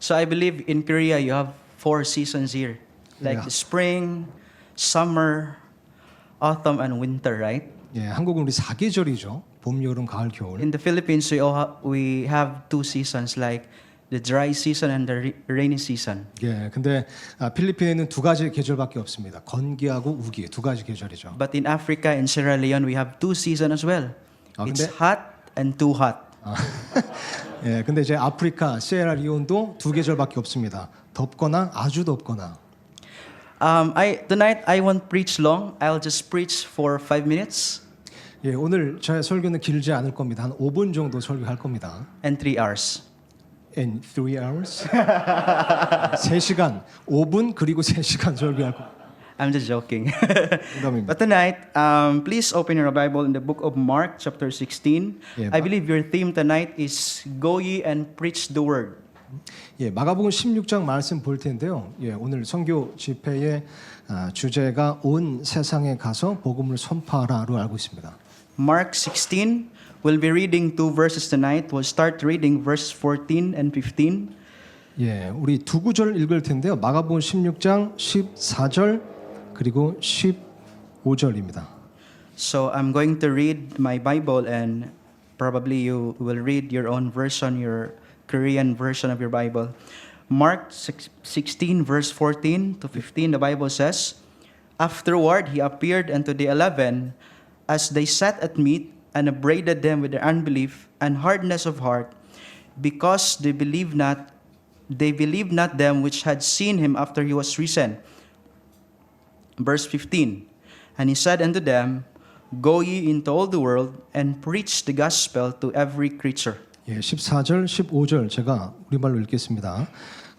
So I believe in Korea you have 4 seasons here. Like Yeah. the spring, summer, autumn, and winter, right? 예, 한국은 우리 사계절이죠. 봄, 여름, 가을, 겨울. In the Philippines, we have 2 seasons, like the dry season and the rainy season. 예, 근데 필리핀에는 두 가지 계절밖에 없습니다. 건기하고 우기 두 가지 계절이죠. But in Africa, in Sierra Leone, we have 2 seasons as well. It's 근데- hot and too hot. 예, 근데 이제 아프리카 시에라리온도 두 계절밖에 없습니다. 덥거나 아주 덥거나. Tonight I won't preach long. I'll just preach for 5 minutes 예, 오늘 제 설교는 길지 않을 겁니다. 한 5분 정도 설교할 겁니다. and 3 hours. In 3 hours? 3시간, 5분 그리고 3시간 설교할 겁니다. I'm just joking. 농담입니다. But tonight, please open your Bible in the book of Mark, chapter 16. Yeah, I believe your theme tonight is Go ye and preach the word. 예, 마가복음 16장 말씀 볼 텐데요. 예, 오늘 선교 집회의 주제가 온 세상에 가서 복음을 선포하라로 알고 있습니다. Mark 16, we'll be reading 2 verses tonight. We'll start reading verse 14 and 15. 예, 우리 두 구절 읽을 텐데요. 마가복음 16장 14절 그리고 15절입니다. So I'm going to read my Bible, and probably you will read your own version, your Korean version of your Bible. Mark 16, verse 14 to 15, the Bible says, Afterward he appeared unto the 11 as they sat at meat, and upbraided them with their unbelief and hardness of heart, because they believed not them which had seen him after he was risen. Verse 15, And he said unto them, Go ye into all the world, and preach the gospel to every creature. 예, 14절, 15절 제가 우리말로 읽겠습니다.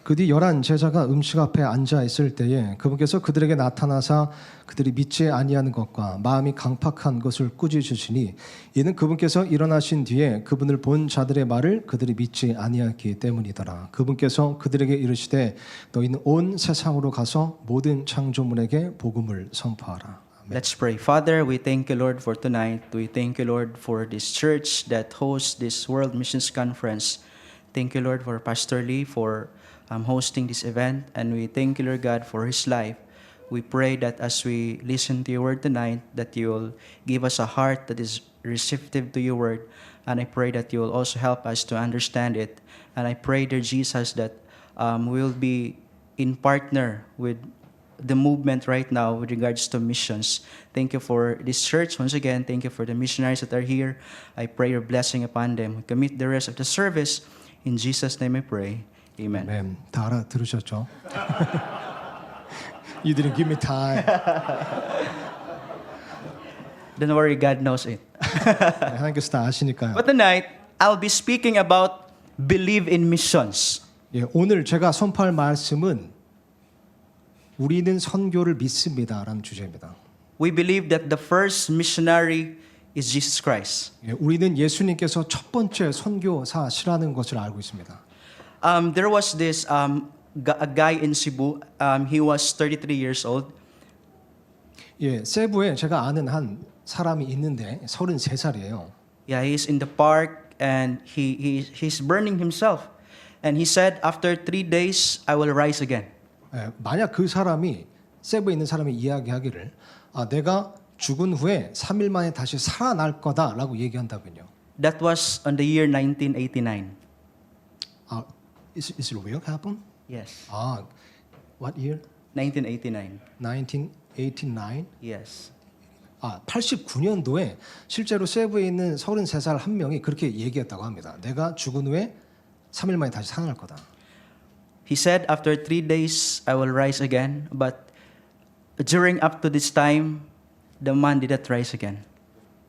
그 뒤 11 제자가 음식 앞에 앉아 있을 때에 그분께서 그들에게 나타나사 그들이 믿지 아니하는 것과 마음이 강팍한 것을 꾸짖으시니 이는 그분께서 일어나신 뒤에 그분을 본 자들의 말을 그들이 믿지 아니하기 때문이더라. 그분께서 그들에게 이르시되 너희는 온 세상으로 가서 모든 창조물에게 복음을 선포하라. Let's pray. Father, we thank you, Lord, for tonight. We thank you, Lord, for this church that hosts this World Missions Conference. Thank you, Lord, for Pastor Lee for hosting this event. And we thank you, Lord God, for his life. We pray that as we listen to your word tonight, that you will give us a heart that is receptive to your word. And I pray that you will also help us to understand it. And I pray, dear Jesus, that we will be in partner with the movement right now with regards to missions. Thank you for this church. Once again, thank you for the missionaries that are here. I pray your blessing upon them. We commit the rest of the service. In Jesus' name I pray. Amen. 네, 다 알아들으셨죠? You didn't give me time. Don't worry, God knows it. 하나님께서 다 아시니까요. But tonight, I'll be speaking about believe in missions. 예, 오늘 제가 선포할 말씀은 우리는 선교를 믿습니다라는 주제입니다. We believe that the first missionary is Jesus Christ. 예, 우리는 예수님께서 첫 번째 선교사시라는 것을 알고 있습니다. There was this a guy in Cebu. He was 33 years old. 예, 세부에 제가 아는 한 사람이 있는데 33살이에요. Yeah, he's in the park and he's burning himself. And he said, after 3 days, I will rise again. 예, 만약 그 사람이 세부에 있는 사람이 이야기하기를 내가 죽은 후에 3일 만에 다시 살아날 거다라고 얘기한다면요. That was on the year 1989. Is it real happen? Yes, What year? 1989. 1989. Yes. 89년도에 실제로 세부에 있는 33살 한 명이 그렇게 얘기했다고 합니다. 내가 죽은 후에 3일 만에 다시 살아날 거다. He said, after 3 days, I will rise again. But during up to this time, the man did not rise again.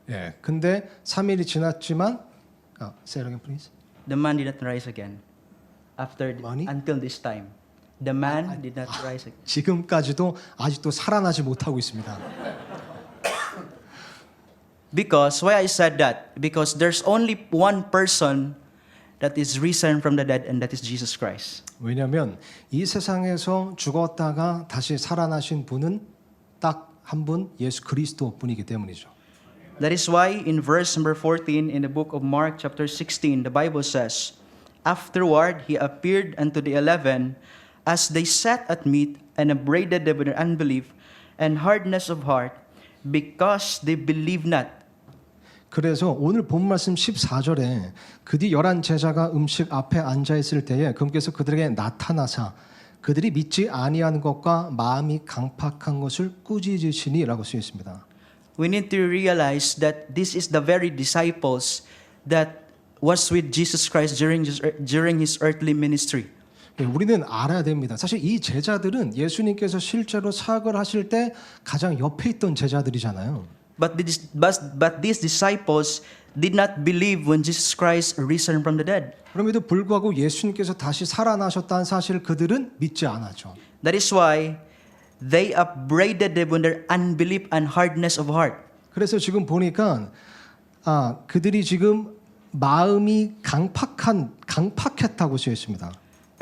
예, 근데 3일이 지났지만 say it again please. The man did not rise again. Money? Until this time, the man did not rise again. 지금까지도 아직도 살아나지 못하고 있습니다. Because why I said that? Because there's only one person that is risen from the dead, and that is Jesus Christ. 왜냐하면 이 세상에서 죽었다가 다시 살아나신 분은 딱 한 분 예수 그리스도 뿐이기 때문이죠. That is why in verse number 14 in the book of Mark chapter 16, the Bible says, Afterward, he appeared unto the 11 as they sat at meat, and upbraided them with their unbelief and hardness of heart, because they believed not. 그래서 오늘 본 말씀 14절에 그 뒤 11 제자가 음식 앞에 앉아 있을 때에 그분께서 그들에게 나타나사 그들이 믿지 아니하는 것과 마음이 강팍한 것을 꾸짖으시니라고 쓰여 있습니다. We need to realize that this is the very disciples that was with Jesus Christ during his earthly ministry. 우리는 알아야 됩니다. 사실 이 제자들은 예수님께서 실제로 사역을 하실 때 가장 옆에 있던 제자들이잖아요. But these disciples did not believe when Jesus Christ risen from the dead. 그럼에도 불구하고 예수님께서 다시 살아나셨다는 사실을 그들은 믿지 않았죠. That is why they upbraided them with their unbelief and hardness of heart. 그래서 지금 보니까 그들이 지금 마음이 강팍했다고 쓰여 있습니다.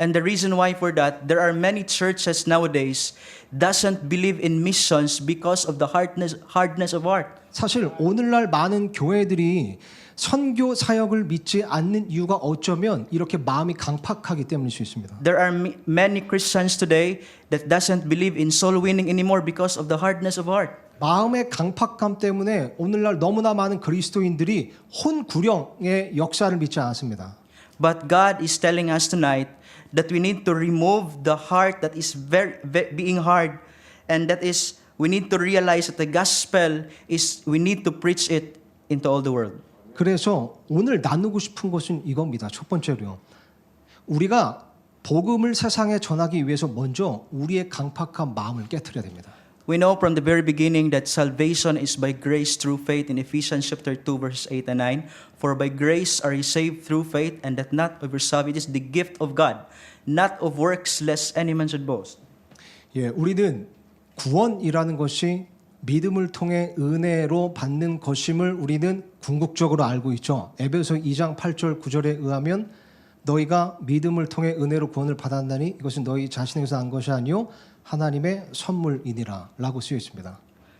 And the reason why for that, there are many churches nowadays doesn't believe in missions because of the hardness of heart. 사실 오늘날 많은 교회들이 선교 사역을 믿지 않는 이유가 어쩌면 이렇게 마음이 강팍하기 때문일 수 있습니다. There are many Christians today that doesn't believe in soul winning anymore because of the hardness of heart. 마음의 강팍함 때문에 오늘날 너무나 많은 그리스도인들이 혼구령의 역사를 믿지 않습니다. But God is telling us tonight that we need to remove the heart that is being hard, and that is we need to realize that the gospel is we need to preach it into all the world. 그래서 오늘 나누고 싶은 것은 이겁니다. 첫 번째로요. 우리가 복음을 세상에 전하기 위해서 먼저 우리의 강팍한 마음을 깨트려야 됩니다. We know from the very beginning that salvation is by grace through faith in Ephesians chapter 2 verses 8 and 9. For by grace are ye saved through faith, and that not of yourself, it is the gift of God, not of works, lest any man should boast. 예, 우리는 구원이라는 것이 믿음을 통해 은혜로 받는 것임을 우리는 궁극적으로 알고 있죠. 에베소 2장 8절 9절에 의하면 너희가 믿음을 통해 은혜로 구원을 받았나니 이것은 너희 자신에게서 난 것이 아니요 하나님의 선물이니라 라고 쓰여 있습니다.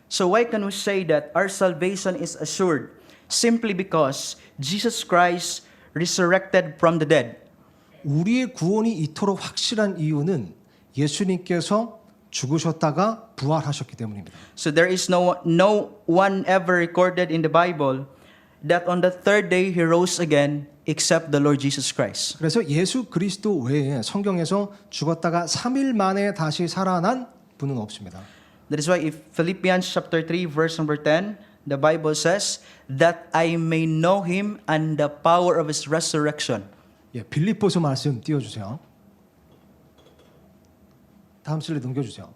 So why can we say that our salvation is assured? Simply because Jesus Christ resurrected from the dead. 우리의 구원이 이토록 확실한 이유는 예수님께서 죽으셨다가 부활하셨기 때문입니다. So there is no one ever recorded in the Bible that on the third day he rose again except the Lord Jesus Christ. 그래서 예수 그리스도 외에 성경에서 죽었다가 3일 만에 다시 살아난 분은 없습니다. That is why if Philippians chapter 3 verse number 10, the Bible says that I may know him and the power of his resurrection. 예, 빌립보서 말씀 띄워주세요. 다음 슬라이드 넘겨주세요.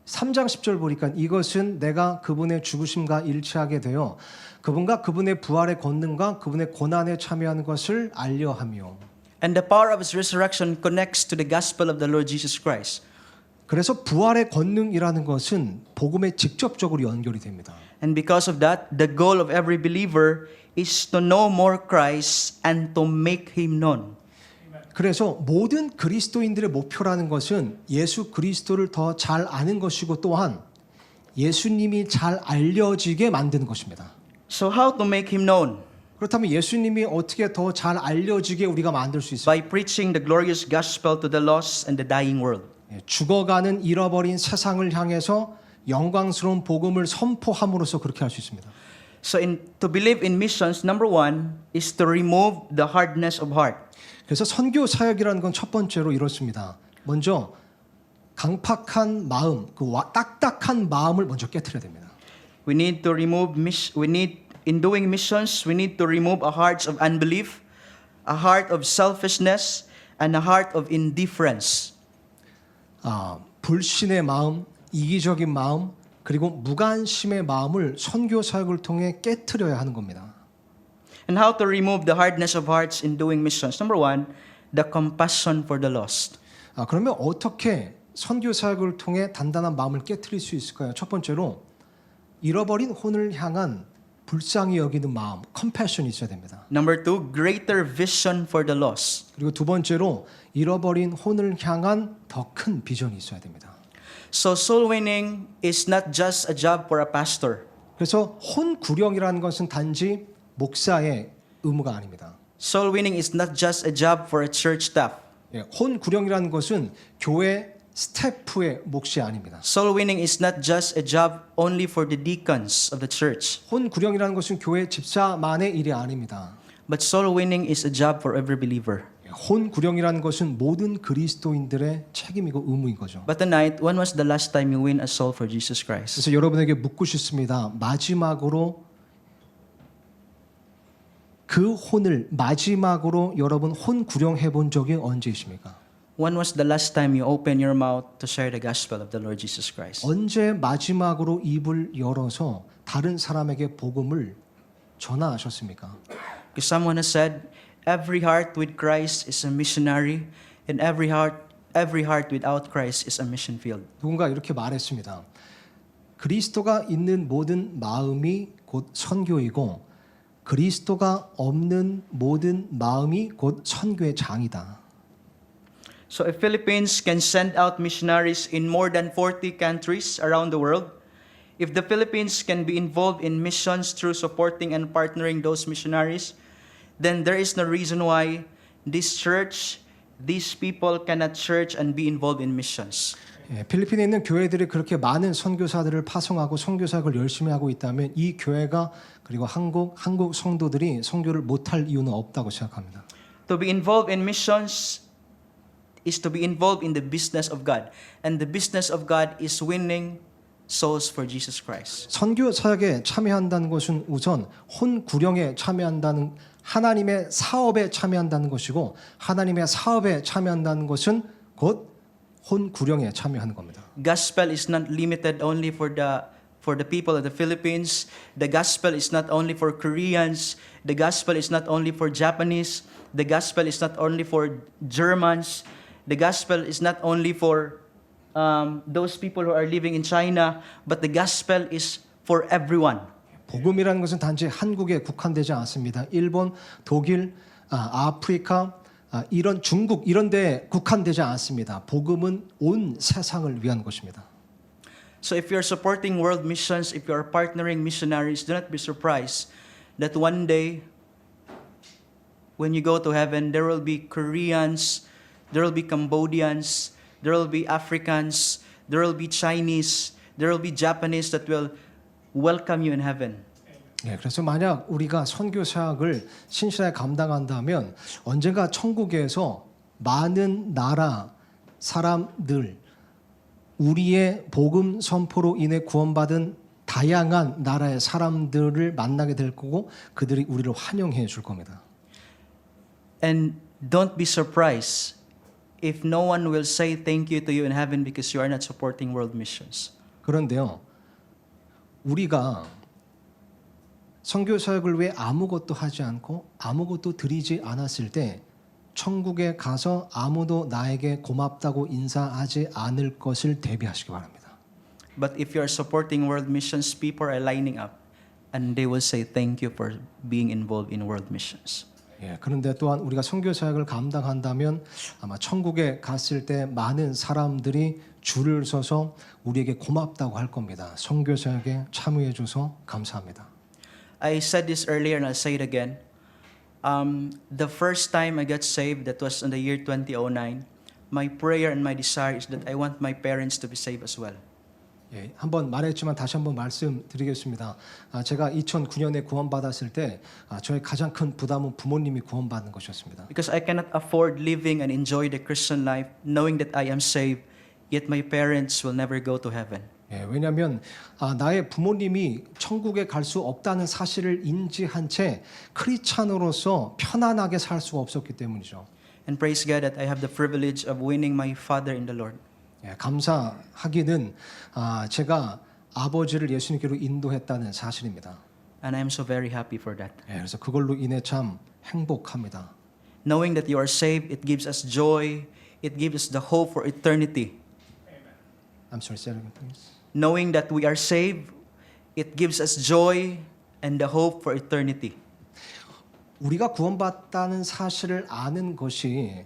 3장 10절 보니까 이것은 내가 그분의 죽으심과 일치하게 되어 그분과 그분의 부활의 권능과 그분의 고난에 참여하는 것을 알려하며. And the power of his resurrection connects to the gospel of the Lord Jesus Christ. 그래서 부활의 권능이라는 것은 복음에 직접적으로 연결이 됩니다. And because of that, the goal of every believer is to know more Christ and to make him known. 그래서 모든 그리스도인들의 목표라는 것은 예수 그리스도를 더 잘 아는 것이고 또한 예수님이 잘 알려지게 만드는 것입니다. So how to make him known? 그렇다면 예수님이 어떻게 더 잘 알려지게 우리가 만들 수 있을까요? By preaching the glorious gospel to the lost and the dying world. 죽어가는 잃어버린 세상을 향해서 영광스러운 복음을 선포함으로써 그렇게 할 수 있습니다. So to believe in missions, number one is to remove the hardness of heart. 그래서 선교 사역이라는 건 첫 번째로 이렇습니다. 먼저 강팍한 마음, 딱딱한 마음을 먼저 깨트려야 됩니다. We need to remove in doing missions, we need to remove a heart of unbelief, a heart of selfishness, and a heart of indifference. 불신의 마음, 이기적인 마음, 그리고 무관심의 마음을 선교 사역을 통해 깨트려야 하는 겁니다. And how to remove the hardness of hearts in doing missions? Number one, the compassion for the lost. 그러면 어떻게 선교 사역을 통해 단단한 마음을 깨트릴 수 있을까요? 첫 번째로 잃어버린 혼을 향한 불쌍히 여기는 마음, 컴패션이 있어야 됩니다. Number two, greater vision for the lost. 그리고 두 번째로 잃어버린 혼을 향한 더 큰 비전이 있어야 됩니다. So soul winning is not just a job for a pastor. 그래서 혼 구령이라는 것은 단지 목사의 의무가 아닙니다. Soul winning is not just a job for a church staff. 예, 혼구령이라는 것은 교회 스태프의 몫이 아닙니다. Soul winning is not just a job only for the deacons of the church. 혼구령이라는 것은 교회 집사만의 일이 아닙니다. But soul winning is a job for every believer. 혼구령이라는 것은 모든 그리스도인들의 책임이고 의무인 거죠. But tonight, when was the last time you win a soul for Jesus Christ? 그래서 여러분에게 묻고 싶습니다. 마지막으로 여러분 혼구령해 본 적이 언제이십니까? When was the last time you opened your mouth to share the gospel of the Lord Jesus Christ? 언제 마지막으로 입을 열어서 다른 사람에게 복음을 전하셨습니까? Because someone has said, every heart with Christ is a missionary, and every heart without Christ is a mission field. 누군가 이렇게 말했습니다. 그리스도가 있는 모든 마음이 곧 선교이고 그리스도가 없는 모든 마음이 곧 선교의 장이다. So if Philippines can send out missionaries in more than 40 countries around the world, if the Philippines can be involved in missions through supporting and partnering those missionaries, then there is no reason why this church, these people cannot church and be involved in missions. 예, 필리핀에 있는 교회들이 그렇게 많은 선교사들을 파송하고 선교사역을 열심히 하고 있다면 이 교회가 그리고 한국 성도들이 선교를 못할 이유는 없다고 생각합니다. To be involved in missions is to be involved in the business of God. And the business of God is winning souls for Jesus Christ. 선교 사역에 참여한다는 것은 우선 혼구령에 참여한다는 하나님의 사업에 참여한다는 것이고 하나님의 사업에 참여한다는 것은 곧 혼구령에 참여하는 겁니다. Gospel is not limited only for the people of the Philippines. The gospel is not only for Koreans. The gospel is not only for Japanese. The gospel is not only for Germans. The gospel is not only for those people who are living in China, but the gospel is for everyone. 복음이라는 것은 단지 한국에 국한되지 않습니다. 일본, 독일, 아프리카, 이런 중국 이런 데에 국한되지 않습니다. 복음은 온 세상을 위한 것입니다. So if you're supporting world missions, if you're partnering missionaries, do not be surprised that one day when you go to heaven, there will be Koreans, there will be Cambodians, there will be Africans, there will be Chinese, there will be Japanese that will welcome you in heaven. 네, 그래서 만약 우리가 선교 사역을 신실하게 감당한다면 언젠가 천국에서 많은 나라 사람들 우리의 복음 선포로 인해 구원받은 다양한 나라의 사람들을 만나게 될 거고 그들이 우리를 환영해 줄 겁니다. And don't be surprised if no one will say thank you to you in heaven because you are not supporting world missions. 그런데요. 우리가 선교 사역을 왜 아무것도 하지 않고 아무것도 드리지 않았을 때 천국에 가서 아무도 나에게 고맙다고 인사하지 않을 것을 대비하시기 바랍니다. But if you are supporting world missions, people are lining up and they will say thank you for being involved in world missions. 예, 그런데 또한 우리가 선교 사역을 감당한다면 아마 천국에 갔을 때 많은 사람들이 줄을 서서 우리에게 고맙다고 할 겁니다. 선교 사역에 참여해 줘서 감사합니다. I said this earlier and I'll say it again. The first time I got saved, that was in the year 2009, my prayer and my desire is that I want my parents to be saved as well. 예, 한번 말했지만 다시 한번 말씀드리겠습니다. 제가 2009년에 구원받았을 때 저의 가장 큰 부담은 부모님이 구원받는 것이었습니다. Because I cannot afford living and enjoy the Christian life knowing that I am saved, yet my parents will never go to heaven. 예, 왜냐하면 나의 부모님이 천국에 갈 수 없다는 사실을 인지한 채 크리스찬으로서 편안하게 살 수가 없었기 때문이죠. And praise God that I have the privilege of winning my father in the Lord. 예, 감사하기는 제가 아버지를 예수님께로 인도했다는 사실입니다. And I am so very happy for that. 예, 그래서 그걸로 인해 참 행복합니다. Knowing that you are saved, it gives us joy, it gives us the hope for eternity. I'm sorry, say it again, please. Knowing that we are saved, it gives us joy and the hope for eternity. 우리가 구원받다는 사실을 아는 것이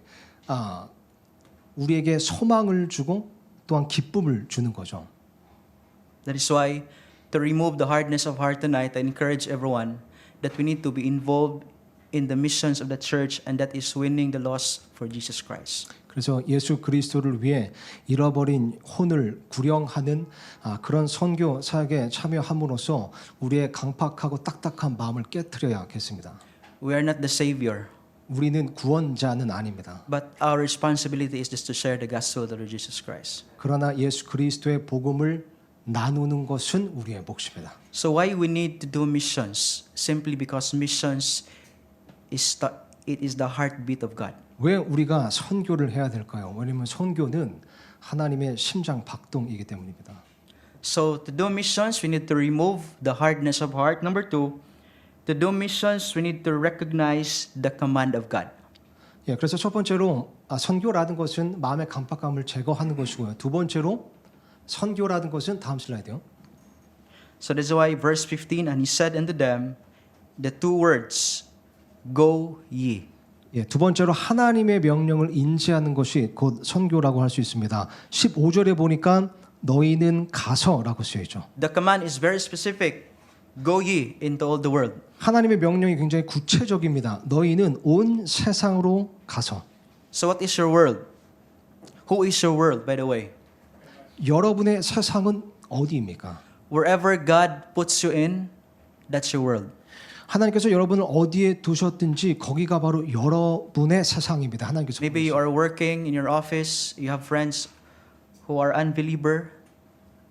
우리에게 소망을 주고 또한 기쁨을 주는 거죠. That is why, to remove the hardness of heart tonight, I encourage everyone that we need to be involved in the missions of the church, and that is winning the lost for Jesus Christ. 그래서 예수 그리스도를 위해 잃어버린 혼을 구령하는 그런 선교 사역에 참여함으로써 우리의 강팍하고 딱딱한 마음을 깨트려야겠습니다. We are not the Savior, 우리는 구원자는 아닙니다. but our responsibility is just to share the gospel of the Lord Jesus Christ. 그러나 예수 그리스도의 복음을 나누는 것은 우리의 몫입니다. So why we need to do missions? Simply because missions it is the heartbeat of God. 왜 우리가 선교를 해야 될까요? 왜냐하면 선교는 하나님의 심장 박동이기 때문입니다. So to do missions, we need to remove the hardness of heart. Number two, to do missions, we need to recognize the command of God. 예, 그래서 첫 번째로 선교라는 것은 마음의 강박감을 제거하는 것이고요. 두 번째로 선교라는 것은 다음 슬라이드요. So that's why verse 15, and he said unto them the two words, go ye. 예, 두 번째로 하나님의 명령을 인지하는 것이 곧 선교라고 할 수 있습니다. 15절에 보니까 너희는 가서라고 쓰여 있죠. The command is very specific. Go ye into all the world. 하나님의 명령이 굉장히 구체적입니다. 너희는 온 세상으로 가서. So what is your world? Who is your world, by the way? 여러분의 세상은 어디입니까? Wherever God puts you in, that's your world. 하나님께서 여러분을 어디에 두셨든지 거기가 바로 여러분의 세상입니다. 하나님께서 Maybe you are working in your office, you have friends who are unbeliever,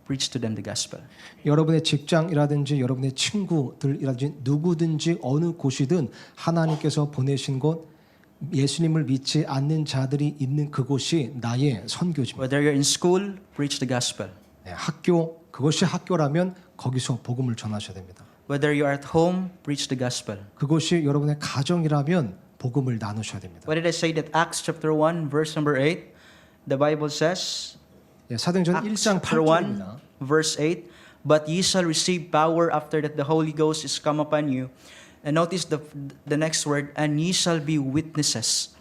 preach to them the gospel. 여러분의 직장이라든지 여러분의 친구들이라든지 누구든지 어느 곳이든 하나님께서 보내신 곳 예수님을 믿지 않는 자들이 있는 그곳이 나의 선교지입니다. Whether you're in school, preach the gospel. 네, 학교 그것이 학교라면 거기서 복음을 전하셔야 됩니다. Whether you are at home, preach the gospel. 그것이 여러분의 가정이라면 복음을 나누셔야 됩니다. What did I say that Acts chapter 1 verse number 8? The Bible says, 예, 사도행전 Acts 1장 chapter 1 8절입니다. verse 8, but ye shall receive power after that the Holy Ghost is come upon you. And notice the next word, and ye shall be witnesses.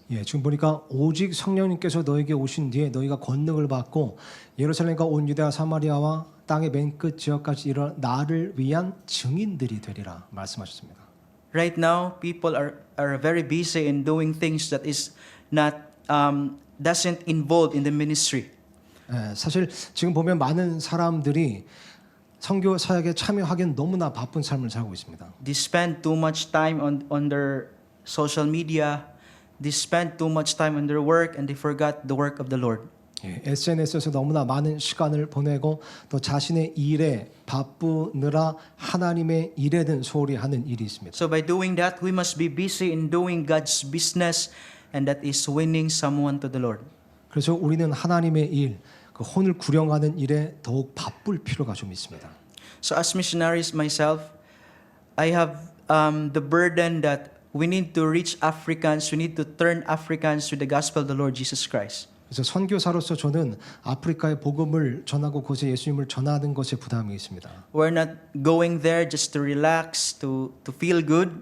예, 지금 보니까 오직 성령님께서 너에게 오신 뒤에 너희가 권능을 받고 예루살렘과 온 유대와 사마리아와 땅의 맨 끝 지역까지 이르러 나를 위한 증인들이 되리라 말씀하셨습니다. Right now, people are very busy in doing things that is not doesn't involve in the ministry. 예, 사실 지금 보면 많은 사람들이 선교 사역에 참여하기엔 너무나 바쁜 삶을 살고 있습니다. They spend too much time on their social media. They spend too much time on their work, and they forgot the work of the Lord. 예, SNS에서 너무나 많은 시간을 보내고 또 자신의 일에 바쁘느라 하나님의 일에는 소홀히 하는 일이 있습니다. So by doing that, we must be busy in doing God's business, and that is winning someone to the Lord. 그래서 우리는 하나님의 일, 그 혼을 구령하는 일에 더욱 바쁠 필요가 좀 있습니다. So as missionaries myself, I have the burden that we need to reach Africans. We need to turn Africans to the gospel of the Lord Jesus Christ. 그래서 선교사로서 저는 아프리카의 복음을 전하고 곳에 예수님을 전하는 것에 부담이 있습니다. We're not going there just to relax, to feel good,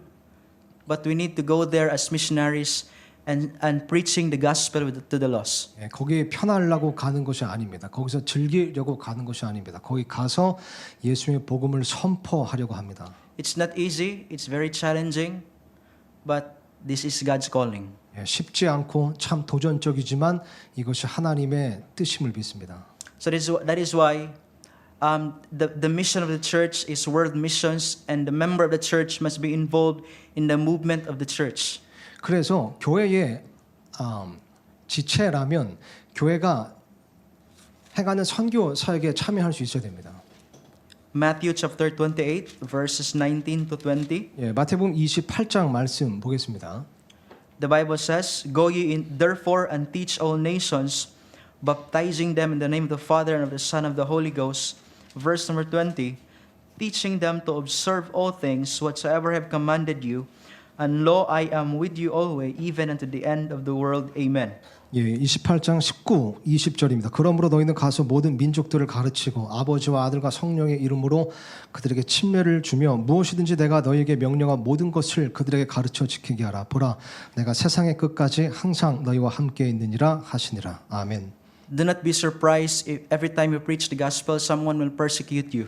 but we need to go there as missionaries and preaching the gospel to the lost. 예, 거기에 편하려고 가는 것이 아닙니다. 거기서 즐기려고 가는 것이 아닙니다. 거기 가서 예수님의 복음을 선포하려고 합니다. It's not easy, it's very challenging, but this is God's calling. 예, 쉽지 않고 참 도전적이지만 이것이 하나님의 뜻임을 믿습니다. So that is why the mission of the church is world missions, and the member of the church must be involved in the movement of the church. 그래서 교회의 지체라면 교회가 행하는 선교 사역에 참여할 수 있어야 됩니다. Matthew chapter 28 verses 19 to 20. 예, 마태복음 28장 말씀 보겠습니다. The Bible says, "Go ye in therefore and teach all nations, baptizing them in the name of the Father and of the Son and of the Holy Ghost." Verse number 20, "Teaching them to observe all things whatsoever I have commanded you, and lo, I am with you always, even unto the end of the world. Amen." 예, 28장 19, 20절입니다. 그러므로 너희는 가서 모든 민족들을 가르치고 아버지와 아들과 성령의 이름으로 그들에게 침례를 주며 무엇이든지 내가 너희에게 명령한 모든 것을 그들에게 가르쳐 지키게 하라. 보라, 내가 세상의 끝까지 항상 너희와 함께 있느니라 하시니라. 아멘. Do not be surprised if every time you preach the gospel, someone will persecute you.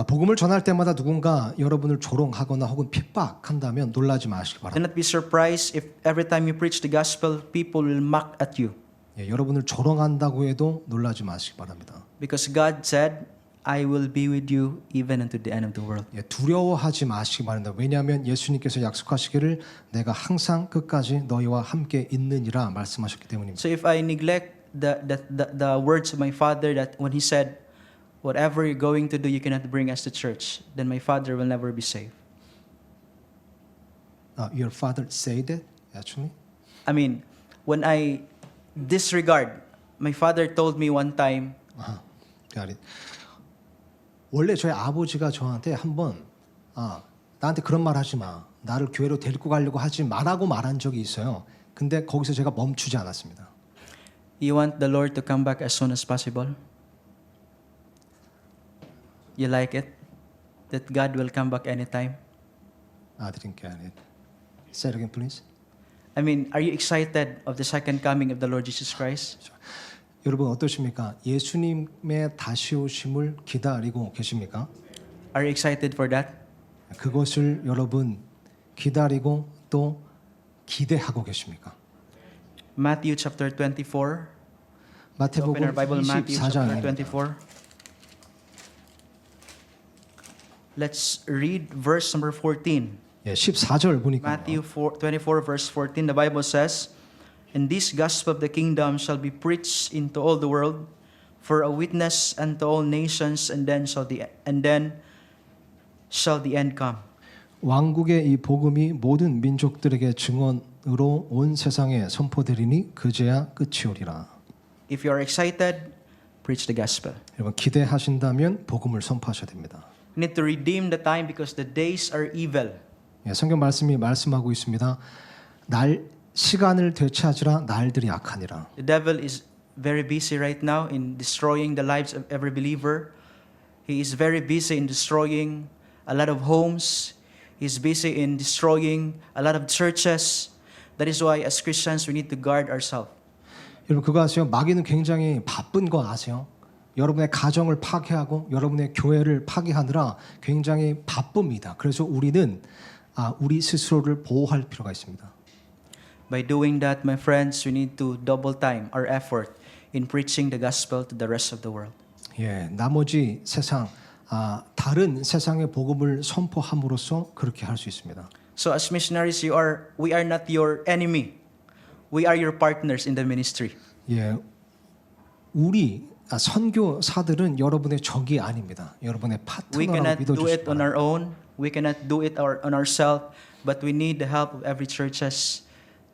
복음을 전할 때마다 누군가 여러분을 조롱하거나 혹은 핍박한다면 놀라지 마시기 Do 바랍니다. not be surprised if every time you preach the gospel, people will mock at you. 예, 여러분을 조롱한다고 해도 놀라지 마시기 바랍니다. Because God said, I will be with you even unto the end of the world. 예, 두려워하지 마시기 바랍니다. 왜냐하면 예수님께서 약속하시기를 내가 항상 끝까지 너희와 함께 있느니라 말씀하셨기 때문입니다. So if I neglect the words of my father that when he said, whatever you're going to do, you cannot bring us to church, then my father will never be saved. Your father said that actually? I mean, when I disregard, my father told me one time, got it. 원래 저희 아버지가 저한테 한번 나한테 그런 말 하지 마. 나를 교회로 데리고 가려고 하지 마라고 말한 적이 있어요. 근데 거기서 제가 멈추지 않았습니다. you want the Lord to come back as soon as possible? You like it? That God will come back anytime? I didn't get it. Say it again, please. I mean, are you excited of the second coming of the Lord Jesus Christ? 여러분 어떠십니까? 예수님의 다시 오심을 기다리고 계십니까? Are you excited for that? 그것을 여러분 기다리고 또 기대하고 계십니까? Matthew chapter 24. Open 마태복음 our Bible, Matthew chapter 24장 24. Let's read verse number 14. 14절 보니까 Matthew 24 verse 14, the Bible says, And this gospel of the kingdom shall be preached into all the world for a witness unto all nations, and then shall the end come. 왕국의 이 복음이 모든 민족들에게 증언으로 온 세상에 선포되리니 그제야 끝이 오리라. If you are excited, preach the gospel. 여러분 기대하신다면 복음을 선포하셔야 됩니다. You need to redeem the time because the days are evil. 성경 말씀이 말씀하고 있습니다. 시간을 되찾으라 날들이 악하니라. The devil is very busy right now in destroying the lives of every believer. He is very busy in destroying a lot of homes. He's busy in destroying a lot of churches. That is why as Christians we need to guard ourselves. 여러분 그거 아세요? 마귀는 굉장히 바쁜 거 아세요? 여러분의 가정을 파괴하고 여러분의 교회를 파괴하느라 굉장히 바쁩니다. 그래서 우리는 우리 스스로를 보호할 필요가 있습니다. By doing that, my friends, we need to double time our effort in preaching the gospel to the rest of the world. 나머지 세상 다른 세상의 복음을 선포함으로써 그렇게 할 수 있습니다. So as missionaries, we are not your enemy. We are your partners in the ministry. 우리 선교사들은 여러분의 적이 아닙니다. 여러분의 We 파트너라고 cannot do 믿어주시기 it on 바랍니다. our own. We cannot do it on ourselves. But we need the help of every churches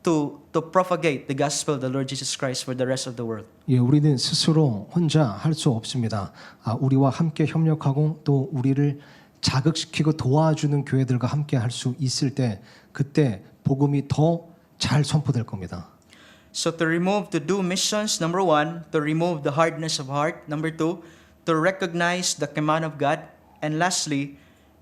to propagate the gospel of the Lord Jesus Christ for the rest of the world. 우리는 스스로 혼자 할 수 없습니다. 우리와 함께 협력하고 또 우리를 자극시키고 도와주는 교회들과 함께 할 수 있을 때 그때 복음이 더 잘 선포될 겁니다. So to do missions, number one, to remove the hardness of heart. Number two, to recognize the command of God. And lastly,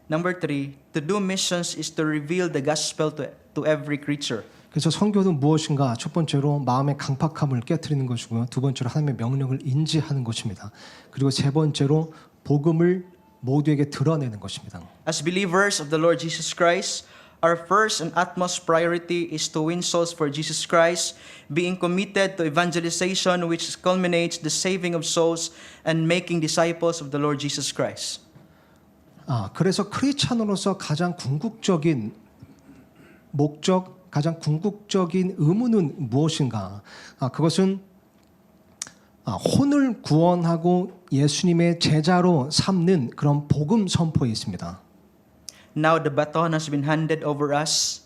number three, to do missions is to reveal the gospel to every creature. 그래서 선교는 무엇인가? 첫 번째로 마음의 강팍함을 깨트리는 것이고요. 두 번째로 하나님의 명령을 인지하는 것입니다. 그리고 세 번째로 복음을 모두에게 드러내는 것입니다. As believers of the Lord Jesus Christ, our first and utmost priority is to win souls for Jesus Christ, being committed to evangelization, which culminates the saving of souls and making disciples of the Lord Jesus Christ. 그래서 크리스찬으로서 가장 궁극적인 목적, 가장 궁극적인 의무는 무엇인가? 그것은 혼을 구원하고 예수님의 제자로 삼는 그런 복음 선포에 있습니다. Now the baton has been handed over us,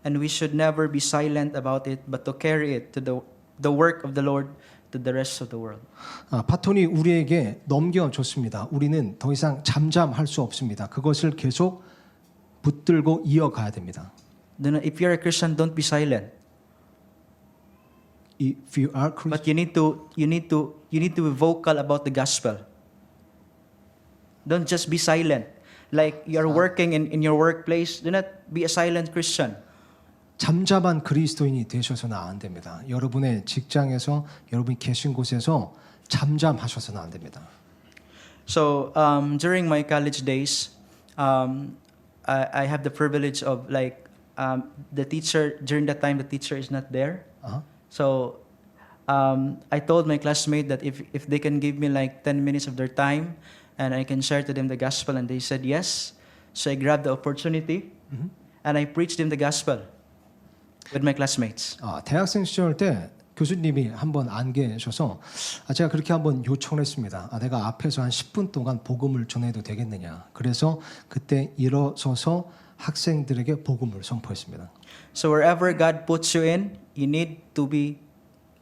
and we should never be silent about it, but to carry it to the work of the Lord to the rest of the world. 바톤이 우리에게 넘겨졌습니다. 우리는 더 이상 잠잠할 수 없습니다. 그것을 계속 붙들고 이어가야 됩니다. If you're a Christian, don't be silent. If you are Christian, But you need to be vocal about the gospel. Don't just be silent. Like you're working in your workplace, do not be a silent Christian. 잠잠한 그리스도인이 되셔서는 안 됩니다. 여러분의 직장에서 여러분이 계신 곳에서 잠잠하셔서는 안 됩니다. So during my college days, I have the privilege of like the teacher during that time the teacher is not there. 아, So I told my classmate that if they can give me like 10 minutes of their time and I can share to them the gospel, and they said yes. So I grabbed the opportunity and I preached them the gospel with my classmates. 대학생 시절 때 교수님이 한번 안 계셔서 제가 그렇게 한번 요청을 했습니다. 내가 앞에서 한 10분 동안 복음을 전해도 되겠느냐. 그래서 그때 일어서서 학생들에게 복음을 선포했습니다. So wherever God puts you in, you need to be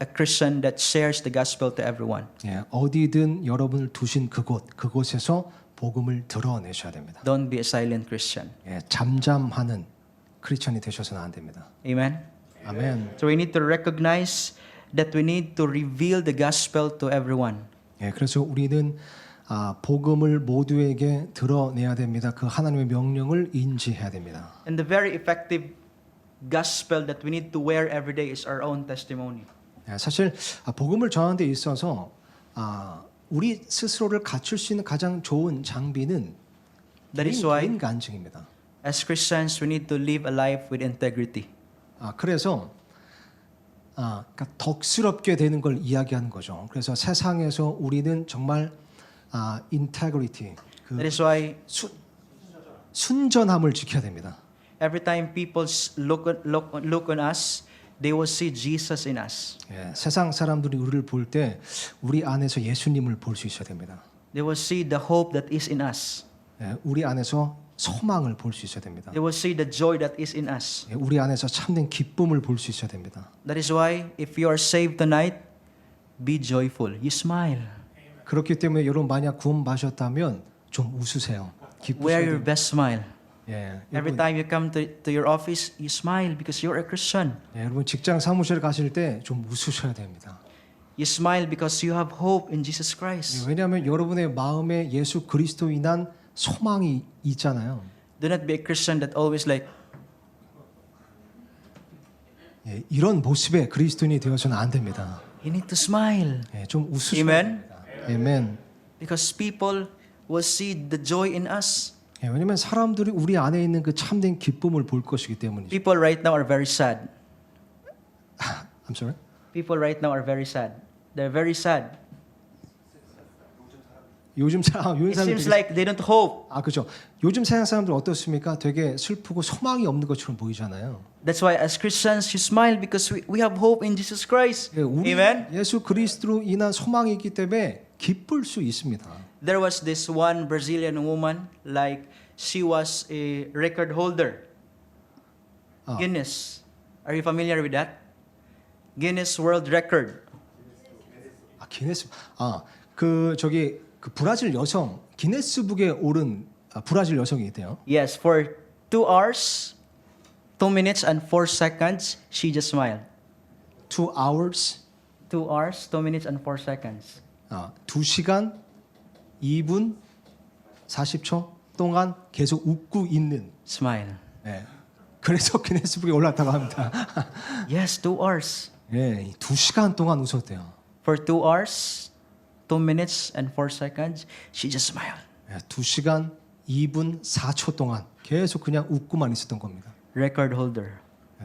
a Christian that shares the gospel to everyone. 예, 어디든 여러분을 두신 그곳에서 복음을 드러내셔야 됩니다. Don't be a silent Christian. 예, 잠잠하는 크리스천이 되셔서는 안 됩니다. Amen. 아멘. So we need to recognize that we need to reveal the gospel to everyone. 예, 그래서 우리는 복음을 모두에게 드러내야 됩니다. 그 하나님의 명령을 인지해야 됩니다. And the very effective gospel that we need to wear every day is our own testimony. 예, 사실 복음을 전하는 데 있어서 우리 스스로를 갖출 수 있는 가장 좋은 장비는 That is why, 개인 간증입니다. as Christians, we need to live a life with integrity. 그래서 그러니까 덕스럽게 되는 걸 이야기하는 거죠. 그래서 세상에서 우리는 정말 integrity, 그 That is why 순전함을 지켜야 됩니다. every time people look on us, they will see Jesus in us. 예, 세상 사람들이 우리를 볼 때 우리 안에서 예수님을 볼 수 있어야 됩니다. They will see the hope that is in us. 예, 우리 안에서 소망을 볼 수 있어야 됩니다. They will see the joy that is in us. 예, 우리 안에서 참된 기쁨을 볼 수 있어야 됩니다. That is why if you are saved tonight, be joyful. You smile. 그렇기 때문에 여러분 만약 구원 받으셨다면 좀 웃으세요. Wear your 기쁘셔야 best smile. 예, Every time you come to your office, you smile because you're a Christian. 여러분 직장 사무실 가실 때 좀 웃으셔야 됩니다. You smile because you have hope in Jesus 예, Christ. 왜냐하면 여러분의 마음에 예수 그리스도인한 소망이 있잖아요. Do not be a Christian that always like, 예, 이런 모습의 그리스도인이 되어서는 안 됩니다. you need to smile. 예, 좀 웃으셔야 Amen. 됩니다. 아멘. Because people will see the joy in us. 예, 왜냐하면 사람들이 우리 안에 있는 그 참된 기쁨을 볼 것이기 때문이죠. People right now are very sad. I'm sorry. People right now are very sad. They're very sad. 요즘 It 사람들 seems like they don't hope. 그렇죠. 요즘 세상 사람들 어떻습니까? 되게 슬프고 소망이 없는 것처럼 보이잖아요. That's why as Christians, you smile because we have hope in Jesus Christ. 예, 우리 Amen. 예수 그리스도로 인한 소망이 있기 때문에 기쁠 수 있습니다. There was this one Brazilian woman, like she was a record holder. Guinness. Are you familiar with that? Guinness World Record. 기네스 그 브라질 여성 기네스북에 오른 브라질 여성이 있대요. Yes, for 2 hours, 2 minutes and 4 seconds, she just smiled. 2 hours 2 hours, 2 minutes and 4 seconds. 2시간 2분 40초 동안 계속 웃고 있는. Smile. 예. 그래서 기네스북에 올랐다고 합니다. Yes, 2 hours. 예, 2시간 동안 웃었대요. For 2 hours, 2 minutes and 4 seconds, she just smiled. 2시간 2분 4초 동안 계속 그냥 웃고만 있었던 겁니다. Record holder.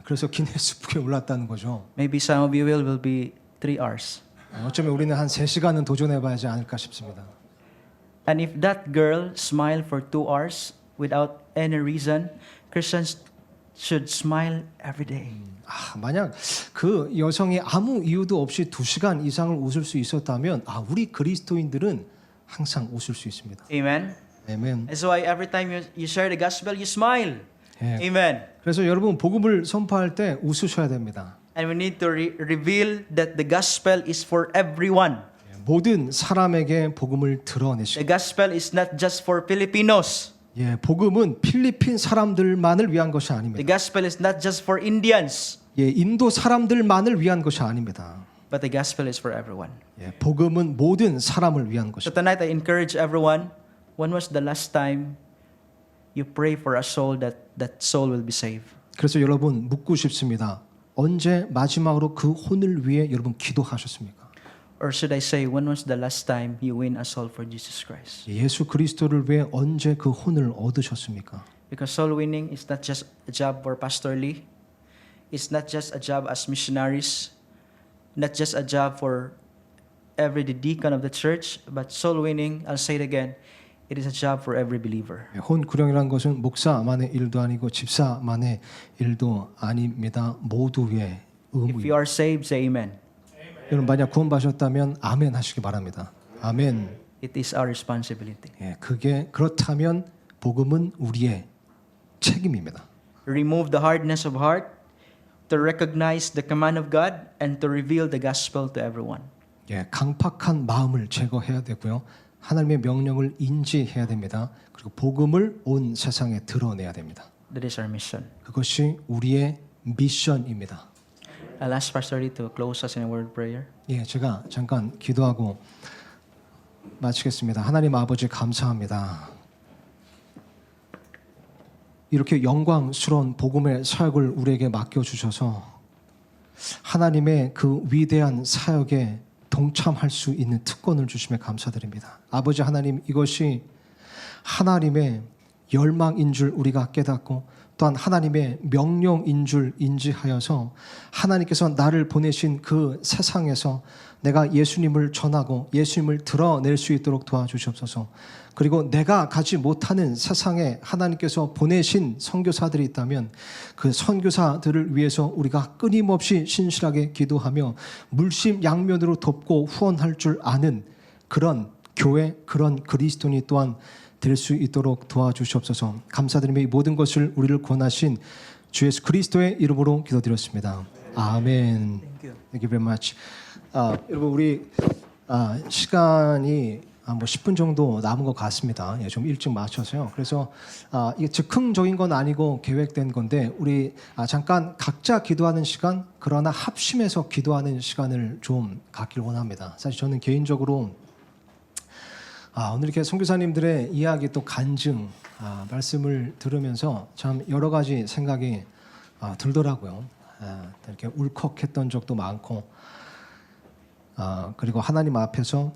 그래서 기네스북에 올랐다는 거죠. Maybe some of you will be 3 hours. 어쩌면 우리는 한 3시간은 도전해봐야지 않을까 싶습니다. And if that girl smiled for 2 hours without any reason, Christians should smile every day. 만약 그 여성이 아무 이유도 없이 2시간 이상을 웃을 수 있었다면 우리 그리스도인들은 항상 웃을 수 있습니다. Amen. 아멘. That's why every time you share the gospel, you smile. 예. Amen. 그래서 여러분 복음을 선포할 때 웃으셔야 됩니다. And we need to reveal that the gospel is for everyone. 모든 사람에게 복음을 드러내시고 The gospel is not just for Filipinos. 복음은 필리핀 사람들만을 위한 것이 The 아닙니다. gospel is not just for Indians. 인도 사람들만을 위한 것이 아닙니다. But the gospel is for everyone. 복음은 모든 사람을 위한 So 것입니다. tonight I encourage everyone, when was the last time you pray for a soul that soul will be saved? 그래서 여러분 묻고 싶습니다. 언제 마지막으로 그 혼을 위해 여러분 기도하셨습니까? Or should I say, when was the last time you win a soul for Jesus Christ? 예수 그리스도를 위해 언제 그 혼을 얻으셨습니까? Because soul winning is not just a job for Pastor Lee. It's not just a job as missionaries. Not just a job for every deacon of the church. But soul winning, I'll say it again, it is a job for every believer. 혼 구령이라는 것은 목사만의 일도 아니고 집사만의 일도 아닙니다. 모두의 If you 의무입니다. are saved, say amen. 여러분 만약 구원받으셨다면 아멘 하시기 바랍니다. 아멘. It is our responsibility. 예, 그게 그렇다면 복음은 우리의 책임입니다. Remove the hardness of heart to recognize the command of God and to reveal the gospel to everyone. 예, 강팍한 마음을 제거해야 되고요. 하나님의 명령을 인지해야 됩니다. 그리고 복음을 온 세상에 드러내야 됩니다. That is our mission. 그것이 우리의 미션입니다. I'll ask Pastor Lee to close us in a word of prayer. 예, 제가 잠깐 기도하고 마치겠습니다. 하나님 아버지 감사합니다. 이렇게 영광스러운 복음의 사역을 우리에게 맡겨주셔서 하나님의 그 위대한 사역에 동참할 수 있는 특권을 주심에 감사드립니다. 아버지 하나님, 이것이 하나님의 열망인 줄 우리가 깨닫고 또한 하나님의 명령인 줄 인지하여서 하나님께서 나를 보내신 그 세상에서 내가 예수님을 전하고 예수님을 드러낼 수 있도록 도와주시옵소서. 그리고 내가 가지 못하는 세상에 하나님께서 보내신 선교사들이 있다면 그 선교사들을 위해서 우리가 끊임없이 신실하게 기도하며 물심양면으로 돕고 후원할 줄 아는 그런 교회, 그런 그리스도인이 또한 될 수 있도록 도와주시옵소서. 감사드리며 이 모든 것을 우리를 권하신 주 예수 그리스도의 이름으로 기도드렸습니다. 아멘. Thank you very much. 여러분 우리 시간이 뭐 10분 정도 남은 것 같습니다. 예, 좀 일찍 마쳐서요. 그래서 이게 즉흥적인 건 아니고 계획된 건데 우리 잠깐 각자 기도하는 시간, 그러나 합심해서 기도하는 시간을 좀 갖길 원합니다. 사실 저는 개인적으로 오늘 이렇게 선교사님들의 이야기 또 간증 말씀을 들으면서 참 여러 가지 생각이 들더라고요. 이렇게 울컥했던 적도 많고 그리고 하나님 앞에서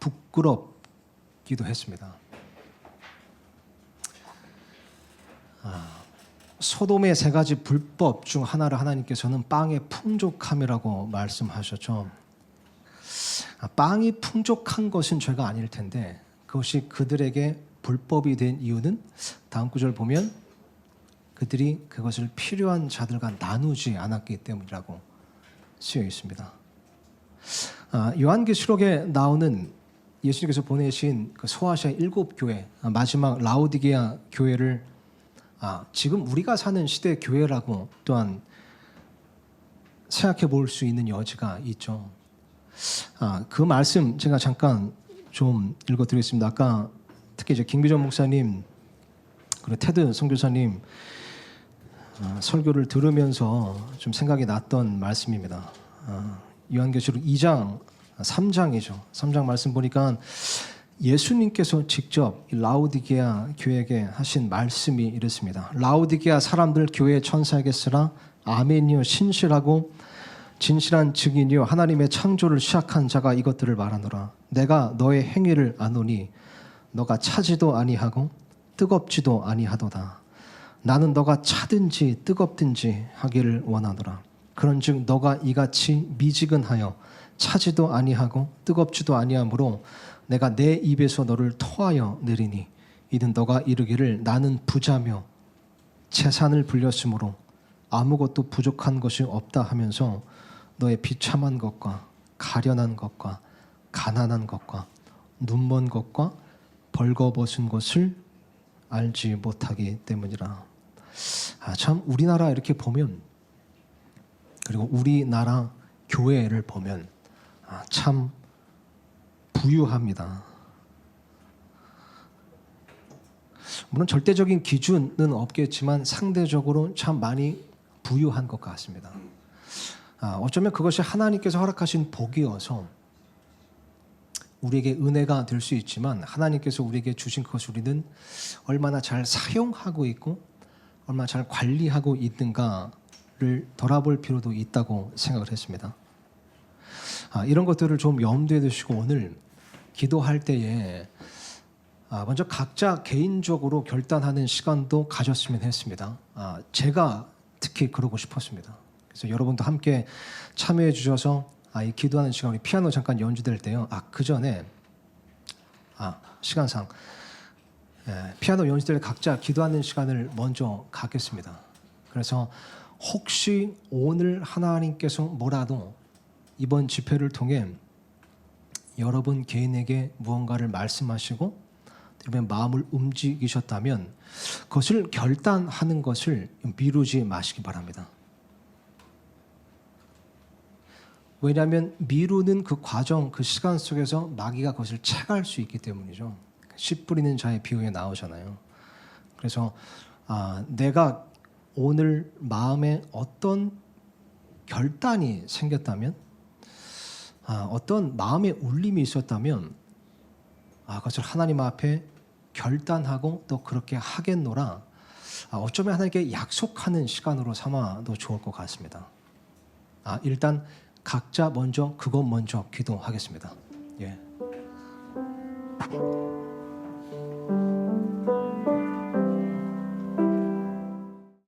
부끄럽기도 했습니다. 소돔의 세 가지 불법 중 하나를 하나님께서는 빵의 풍족함이라고 말씀하셨죠. 빵이 풍족한 것은 죄가 아닐 텐데 그것이 그들에게 불법이 된 이유는 다음 구절 보면 그들이 그것을 필요한 자들과 나누지 않았기 때문이라고 쓰여 있습니다. 요한계시록에 나오는 예수님께서 보내신 그 소아시아 7교회, 마지막 라오디게아 교회를 지금 우리가 사는 시대 교회라고 또한 생각해 볼 수 있는 여지가 있죠. 그 말씀 제가 잠깐 좀 읽어드리겠습니다. 아까 특히 이제 김비전 목사님 그리고 테드 선교사님 설교를 들으면서 좀 생각이 났던 말씀입니다. 요한계시록 2장 3장이죠. 3장 말씀 보니까 예수님께서 직접 라오디게아 교회에게 하신 말씀이 이렇습니다. 라오디게아 사람들 교회 천사에게 쓰라. 아멘이요 신실하고 진실한 증인이요 하나님의 창조를 시작한 자가 이것들을 말하노라. 내가 너의 행위를 아노니 너가 차지도 아니하고 뜨겁지도 아니하도다. 나는 너가 차든지 뜨겁든지 하기를 원하노라. 그런즉 너가 이같이 미지근하여 차지도 아니하고 뜨겁지도 아니하므로 내가 내 입에서 너를 토하여 내리니 이는 너가 이르기를 나는 부자며 재산을 불렸으므로 아무것도 부족한 것이 없다 하면서 너의 비참한 것과 가련한 것과 가난한 것과 눈먼 것과 벌거벗은 것을 알지 못하기 때문이라. 참 우리나라 이렇게 보면 그리고 우리나라 교회를 보면 참 부유합니다. 물론 절대적인 기준은 없겠지만 상대적으로 참 많이 부유한 것 같습니다. 어쩌면 그것이 하나님께서 허락하신 복이어서 우리에게 은혜가 될 수 있지만 하나님께서 우리에게 주신 그것을 우리는 얼마나 잘 사용하고 있고 얼마나 잘 관리하고 있는가를 돌아볼 필요도 있다고 생각을 했습니다. 이런 것들을 좀 염두에 두시고 오늘 기도할 때에 먼저 각자 개인적으로 결단하는 시간도 가졌으면 했습니다. 제가 특히 그러고 싶었습니다. 그래서 여러분도 함께 참여해 주셔서 이 기도하는 시간, 우리 피아노 잠깐 연주될 때요. 그 전에 시간상 피아노 연주될 각자 기도하는 시간을 먼저 갖겠습니다. 그래서 혹시 오늘 하나님께서 뭐라도 이번 집회를 통해 여러분 개인에게 무언가를 말씀하시고 여러분의 마음을 움직이셨다면 그것을 결단하는 것을 미루지 마시기 바랍니다. 왜냐하면 미루는 그 과정, 그 시간 속에서 마귀가 그것을 채갈 수 있기 때문이죠. 씨 뿌리는 자의 비유에 나오잖아요. 그래서 내가 오늘 마음에 어떤 결단이 생겼다면, 어떤 마음의 울림이 있었다면 그것을 하나님 앞에 결단하고 또 그렇게 하겠노라, 어쩌면 하나님께 약속하는 시간으로 삼아도 좋을 것 같습니다. 일단 각자 먼저 그것 먼저 기도하겠습니다. 예.